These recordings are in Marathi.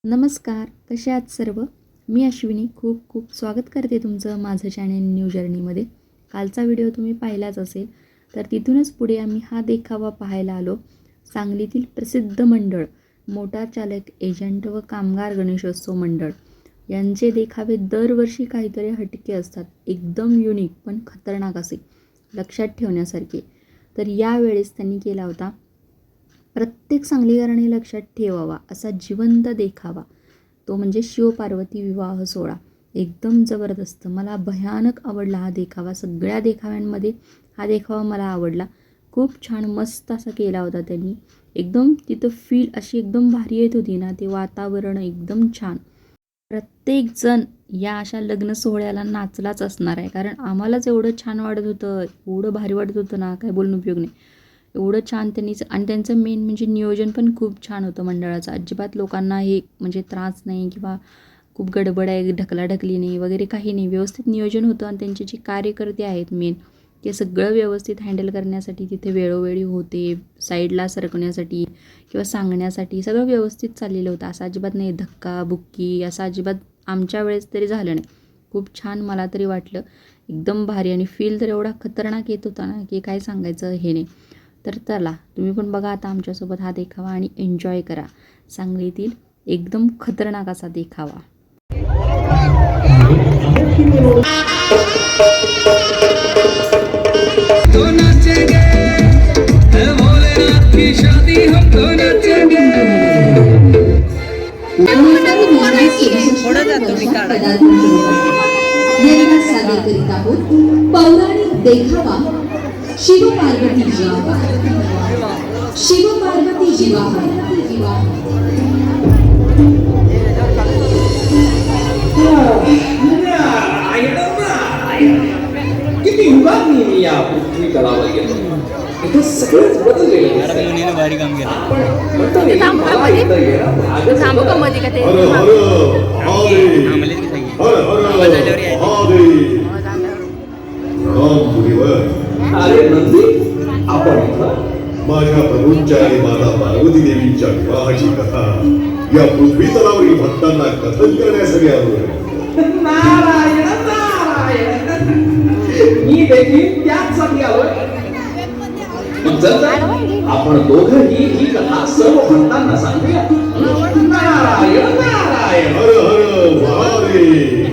नमस्कार, कसे आहात सर्व? मी अश्विनी खूप खूप स्वागत करते तुमचं माझं चॅनल न्यू जर्नीमध्ये. कालचा व्हिडिओ तुम्ही पाहिलाच असेल, तर तिथूनच पुढे आम्ही हा देखावा पाहायला आलो. सांगलीतील प्रसिद्ध मंडळ मोटार चालक एजंट व कामगार गणेशोत्सव मंडळ यांचे देखावे दरवर्षी काहीतरी हटके असतात, एकदम युनिक पण खतरनाक असे, लक्षात ठेवण्यासारखे. तर यावेळेस त्यांनी केला होता प्रत्येक सांगलीकरांनी लक्षात ठेवावा असा जिवंत देखावा, तो म्हणजे शिवपार्वती विवाह सोहळा. एकदम जबरदस्त, मला भयानक आवडला हा देखावा. सगळ्या देखाव्यांमध्ये हा देखावा मला आवडला. खूप छान मस्त असा केला होता त्यांनी. एकदम तिथं फील अशी एकदम भारी येत होती ना, ते वातावरण एकदम छान. प्रत्येकजण या अशा लग्न सोहळ्याला नाचलाच असणार आहे, कारण आम्हालाच एवढं छान वाटत होतं, एवढं भारी वाटत होतं ना, काय बोलून उपयोग नाही. एवढं छान त्यांनीच. आणि त्यांचं मेन म्हणजे नियोजन पण खूप छान होतं मंडळाचं. अजिबात लोकांना हे म्हणजे त्रास नाही किंवा खूप गडबड आहे, ढकलाढकली नाही वगैरे काही नाही. व्यवस्थित नियोजन होतं आणि त्यांचे जे कार्यकर्ते आहेत मेन, ते सगळं व्यवस्थित हँडल करण्यासाठी तिथे वेळोवेळी होते. साईडला सरकण्यासाठी किंवा सांगण्यासाठी सगळं व्यवस्थित चाललेलं होतं. असं अजिबात नाही धक्काबुक्की असं अजिबात आमच्या वेळेस तरी झालं नाही. खूप छान मला तरी वाटलं, एकदम भारी. आणि फील तर एवढा खतरनाक येत होता ना की काय सांगायचं हे नाही. तर चला तुम्ही पण बघा आता आमच्यासोबत हा देखावा आणि एन्जॉय करा सांगलीतील एकदम खतरनाक असा देखावा. पौराणिक देखावा शिवपार्वती विवाह. शिवपार्वती विवाह किती उभारणी मी या पृथ्वी तलावर गेलो. इथे सगळंच बदललेलं आहे. भारी काम केलं. थांबू का मध्ये का ते अरे नंदी, आपण इथं माझ्या प्रभूंच्या आणि माता पार्वती देवींच्या विवाहाची कथा या पृथ्वी तलावरील भक्तांना कथन करण्यासाठी आलो. नारायण नारायण, मी देखील त्याचसाठी आलोय. जर आपण दोघंही ही कथा सर्व भक्तांना सांगूया. नारायण नारायण. हर हर महादेव.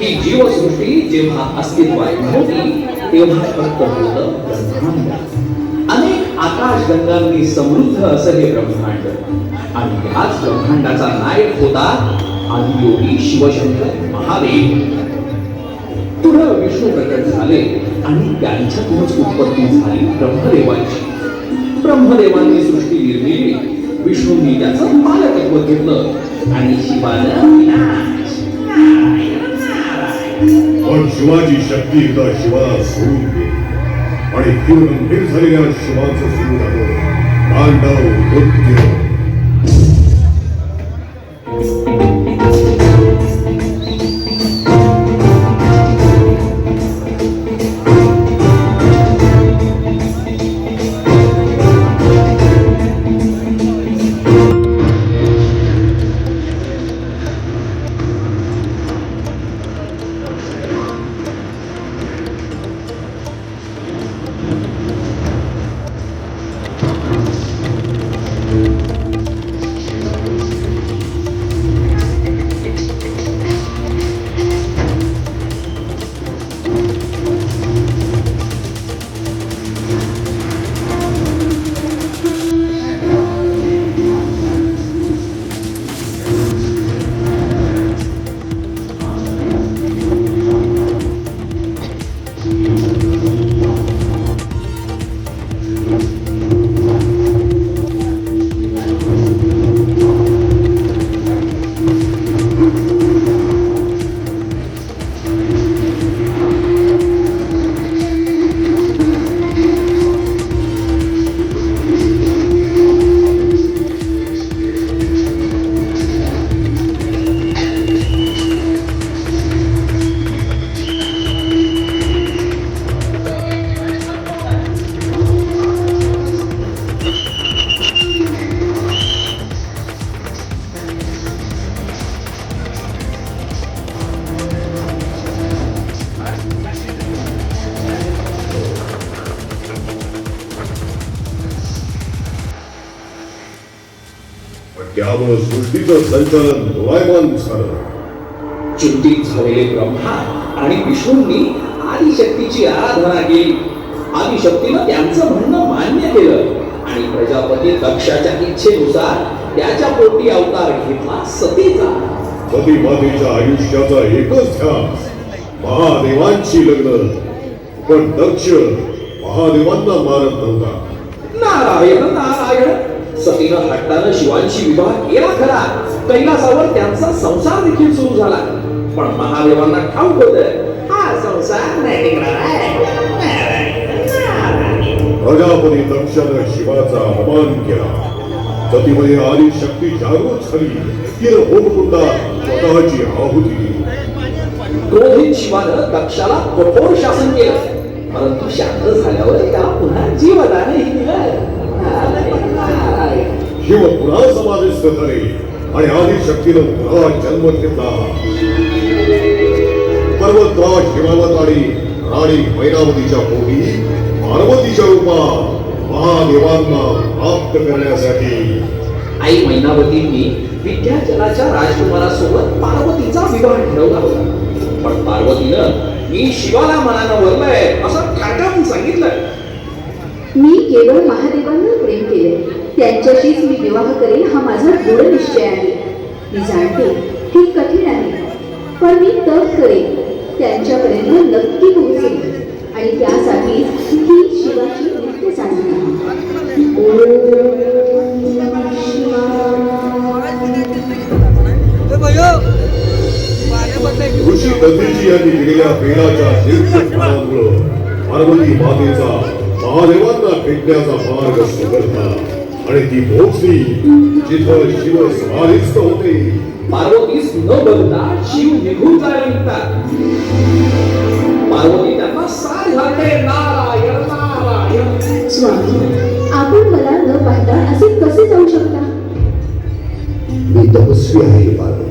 ही जीवसृष्टी जेव्हा अस्तित्वात नव्हती तेव्हा फक्त होतं ब्रह्मांड. अनेक आकाशगंगांनी समृद्ध असं हे ब्रह्मांड. आणि ह्याच ब्रह्मांडाचा नायक होता आदियोगी शिवशंकर महादेव. पुढं विष्णू प्रकट झाले आणि त्यांच्यातूनच उत्पत्ती झाली ब्रह्मदेवाची. ब्रह्मदेवांनी सृष्टी निर्मिली, विष्णूंनी त्याचं पालकत्व घेतलं आणि शिवानं विनाश. पण शिवाची शक्ती एकदा शिवाला सोडून गेली आणि गंभीर झालेल्या शिवाचं सुरू झालं तांडव नृत्य. त्यामुळे सृष्टीचं संचालन दोलायमान झालं. चिंतित झालेले ब्रह्मा आणि विष्णूंनी आदिशक्तीची आराधना केली. आदिशक्तीनं त्यांचं म्हणणं मान्य केलं आणि प्रजापती दक्षाच्या इच्छेनुसार त्याच्या पोटी अवतार घेतला सतीचा. सती मातेच्या आयुष्याचा एकच ध्यास महादेवांची लग्न. पण दक्ष महादेवांना मारत नव्हता. नारायण नारायण. सतीनं हट्टानं शिवांशी विवाह केला खरा. कैलासावर त्यांचा संसार देखील सुरू झाला. पण महादेवांना ठाऊक होतं हा संसार नाही टिकणार आहे. प्रजापती दक्षानं शिवाचा अपमान केला. सतीमध्ये आदी शक्ती जागृत झाली. तिनं होमकुंडात स्वतःची आहुती दिली. क्रोधित शिवानं दक्षाला कठोर शासन केलं. परंतु शांत झाल्यावर त्याला पुन्हा जीवदानही दिलं. शिव पुन्हा समाधिस्थ झाले आणि आदी शक्तीनं पुन्हा जन्म घेतला. पर्वतराज हिमावत आणि राणी मैनावतीच्या पोटी पार्वतीच्या रूपात महादेवांना प्राप्त करण्यासाठी आई मैनावतींनी विद्याचलाच्या राजकुमारासोबत पार्वतीचा विवाह ठरवला होता. पण पार्वतीनं मी शिवाला मनानं वरलंय असं ठाटावून सांगितलं. मी केवळ महादेवांना प्रेम केले, त्यांच्याशीच मी विवाह करेन हा माझा दृढ निश्चय आहे. मी जाणते हे कठीण आहे, पण मी तप करेन, त्यांच्यापर्यंत नक्की पोहोचेन आणि त्यासाठी ही शिवाची नित्य साधना. ऋषी दंतीजी यांनी दिलेल्या बेलाच्या तीर्थस्थानामुळं पार्वती मातेचा महादेवांना भेटण्याचा मार्ग सुगरला आणि ती पोहोचली जिथं शिव समाधिस्थ होते. पार्वतीस न बघता शिव निघून जायला निघतात. पार्वती त्यांना साथ घालते. नारायण नारायण. स्वामी, आपण मला न पाहता असे कसे जाऊ शकता? मी तपस्वी आहे पार्वती.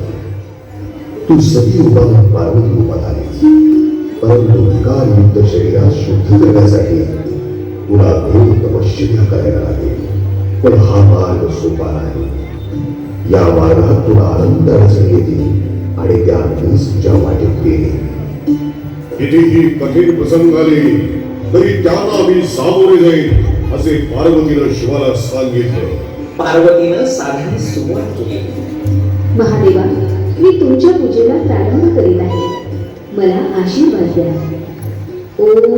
तू सती रूपात पार्वती रूपात आलीस, परंतु विकारयुक्त शरीरात शुद्ध करण्यासाठी तुला घोर तपश्चर्या करायला लागेल. पण हा मार्ग सोपा नाही. या मार्गात तुला अनंत अडचणी येतील आणि त्या मीच तुझ्या वाटेत गेली. कितीही कठीण प्रसंग आले तरी त्यांना मी सामोरे जाईन असे पार्वतीनं शिवाला सांगितलं. पार्वतीनं साधनेस सुरुवात केली. महादेवा, मी तुमच्या पूजेला प्रारंभ करीत आहे. मला आशीर्वाद द्या. ओम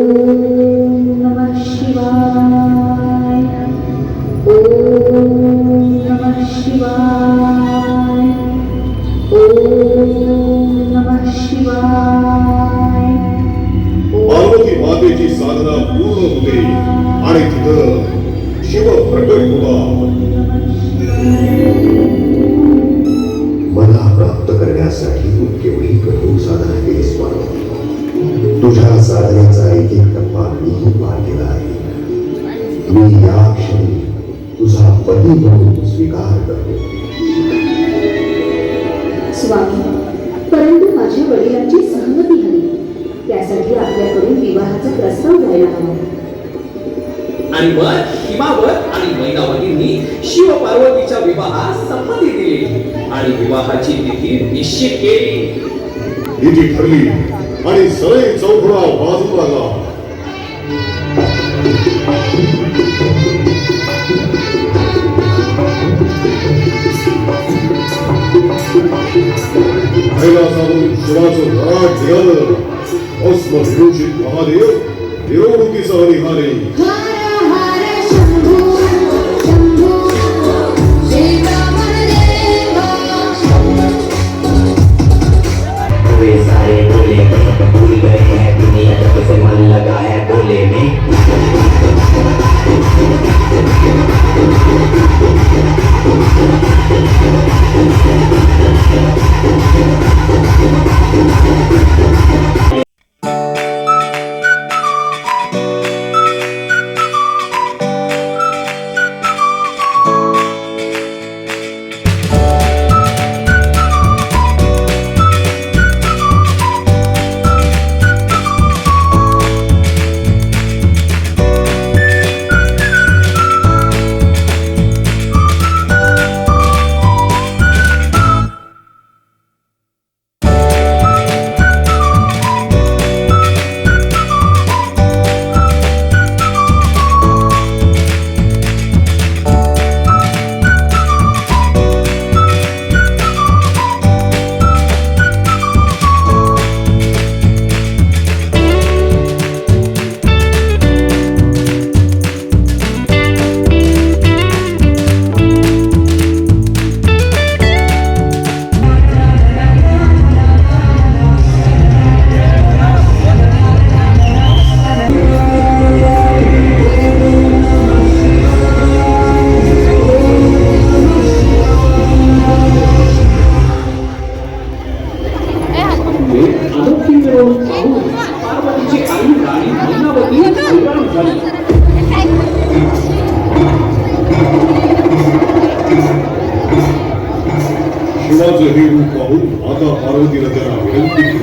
नमः शिवाय. ओम नमः शिवाय. ओम नमः शिवाय. पार्वती मातेची साधना पूर्ण होते आणि तिथं शिव प्रकट होता. मला प्राप्त करण्यासाठी तू केवढी कठोर साधना केलीस पार्वती. तुझ्या साधनेचा एक एक टप्पा मीही पार केला आहे. मी या क्षणी तुझा पती म्हणून स्वीकार करतो. स्वामी, परंतु माझ्या वडिलांची सहमती हवी. त्यासाठी आपल्याकडून विवाहाचा प्रस्ताव घ्यायला हवा. आणि मग हिमावत आणि मैनावतींनी शिव पार्वतीच्या विवाहास संमती दिली आणि विवाहाची तिथी निश्चित केली. तिथी ठरली आणि सगळे चौघडा बाजू लागला. कैलासावरून शिवाचं वराट निघालं. भस्म विरोचित महादेव मिरवणुकीसह निघाले. वे सारे बोले भूल गए हैं दुनिया जब से मन लगा है बोले में. शिवाचं हे रूप पाहून माता पार्वतीला त्यांना विनंती केली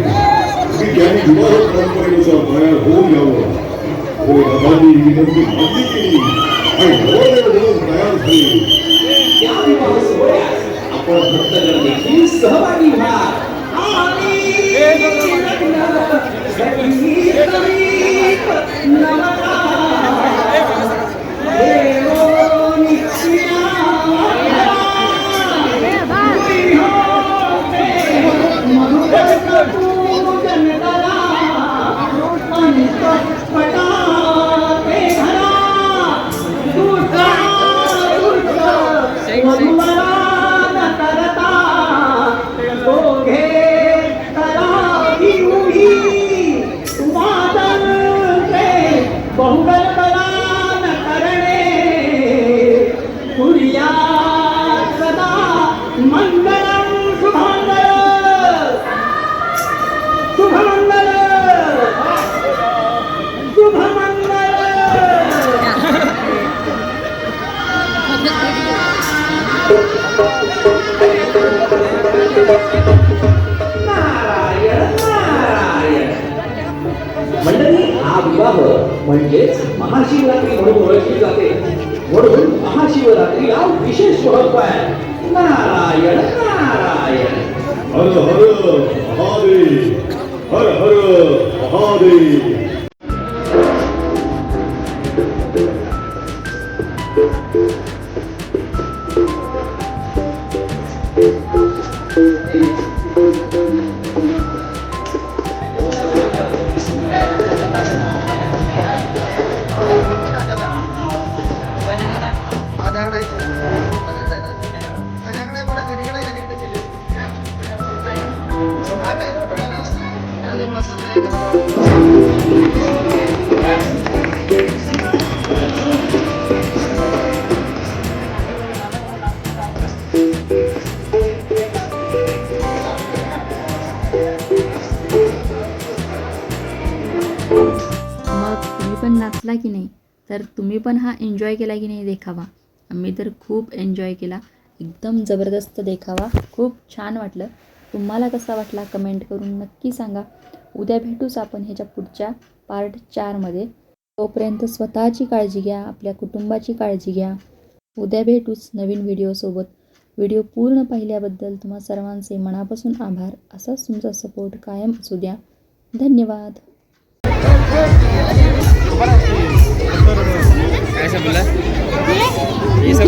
की त्यांनी विवाह परंपरेनुसार तयार होऊन यावं. भोलेनाथांनी ही विनंती मान्य केली आणि नवरदेव म्हणून तयार झाले. या विवाह सोहळ्यात आपण भक्तगण देखील सहभागी व्हा. मंडळी, हा विवाह म्हणजेच महाशिवरात्री म्हणून ओळखली जाते. म्हणून महाशिवरात्रीला विशेष महत्व आहे. नारायण नारायण. हर हर महादेव, हर हर महादेव. मग तुम्ही पण नाचला की नाही? तर तुम्ही पण हा एन्जॉय केला की नाही देखावा? आम्ही तर खूप एन्जॉय केला. एकदम जबरदस्त देखावा, खूप छान वाटलं. तुम्हाला कसा वाटला कमेंट करून नक्की सांगा. उद्या भेटूच आपण ह्याच्या पुढच्या पार्ट 4मध्ये. तोपर्यंत स्वतःची काळजी घ्या, आपल्या कुटुंबाची काळजी घ्या. उद्या भेटूच नवीन व्हिडिओसोबत. व्हिडिओ पूर्ण पाहिल्याबद्दल तुम्हा सर्वांचे मनापासून आभार. असाच तुमचा सपोर्ट कायम असू द्या. धन्यवाद. कैसा बोला ये सब